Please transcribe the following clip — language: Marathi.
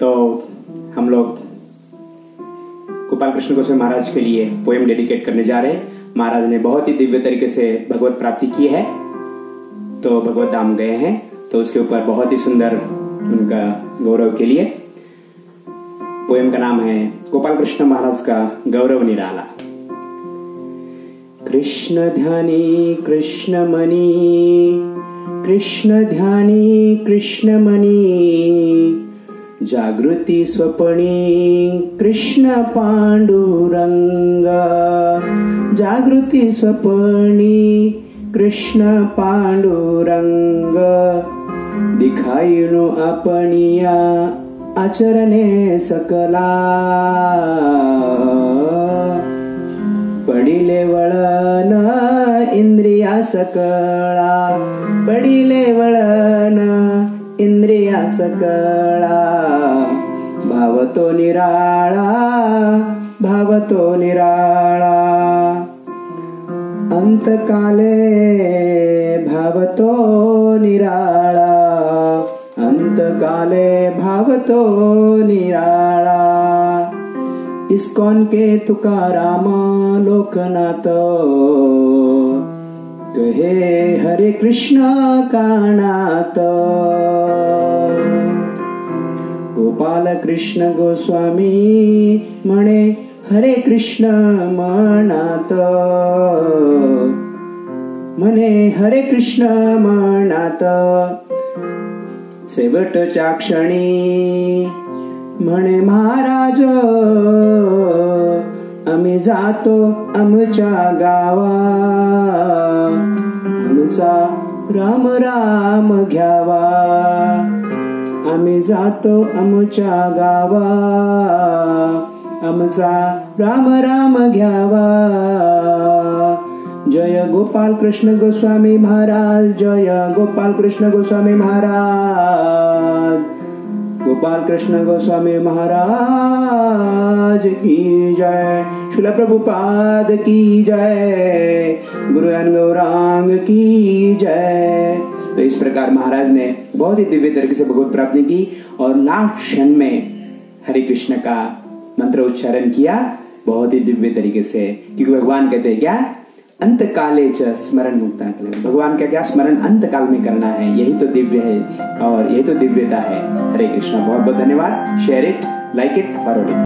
तो हम लोग गोपाल कृष्ण गोस्वामी महाराज के लिए पोएम डेडिकेट करने जा रहे हैं। महाराज ने बहुत ही दिव्य तरीके से भगवत प्राप्ति की है, तो भगवत धाम गए हैं, तो उसके ऊपर बहुत ही सुंदर उनका गौरव के लिए पोएम का नाम है गोपाल कृष्ण महाराज का गौरव निराला। कृष्ण ध्यानी कृष्ण मणि, कृष्ण ध्यानी कृष्ण मणि, जागृती स्वप्नी कृष्ण पांडुरंग, जागृती स्वप्नी कृष्ण पांडुरंग, दिखाईनु आपनिया आचरणे सकला, पडिले वळण इंद्रिया सकळा, पडिले वळण इंद्रिया सकळा, भावतो निराळा, भावतो निराळा, अंतकाले भावतो निराळा, अंतकाले भावतो निराळा, इस्कॉन के तुकाराम लोकनाथ, कहे हरे कृष्ण कानात, गोपाल कृष्ण गोस्वामी म्हणे हरे कृष्ण मनात, म्हणे हरे कृष्ण मनात, शेवटच्या क्षणी म्हणे महाराज आम्ही जातो आमच्या गावा, आमचा राम राम घ्यावा, आम्ही जातो आमच्या गावा, आमचा राम राम घ्यावा, जय गोपाल कृष्ण गोस्वामी महाराज, जय गोपाल कृष्ण गोस्वामी महाराज, गोपाल कृष्ण गोस्वामी महाराज की जय, श्रील प्रभुपाद की जय, गुरु गौरांग की जय। तो इस प्रकार महाराज ने बहुत ही दिव्य तरीके से भगवत प्राप्ति की और लास्ट क्षण में हरे कृष्ण का मंत्र उच्चारण किया बहुत ही दिव्य तरीके से, क्योंकि भगवान कहते हैं क्या, अंत काले च स्मरण मुक्ता, भगवान का क्या स्मरण अंत काल में करना है, यही तो दिव्य है और यही तो दिव्यता है। हरे कृष्णा, बहुत बहुत धन्यवाद। Share it, like it, forward it.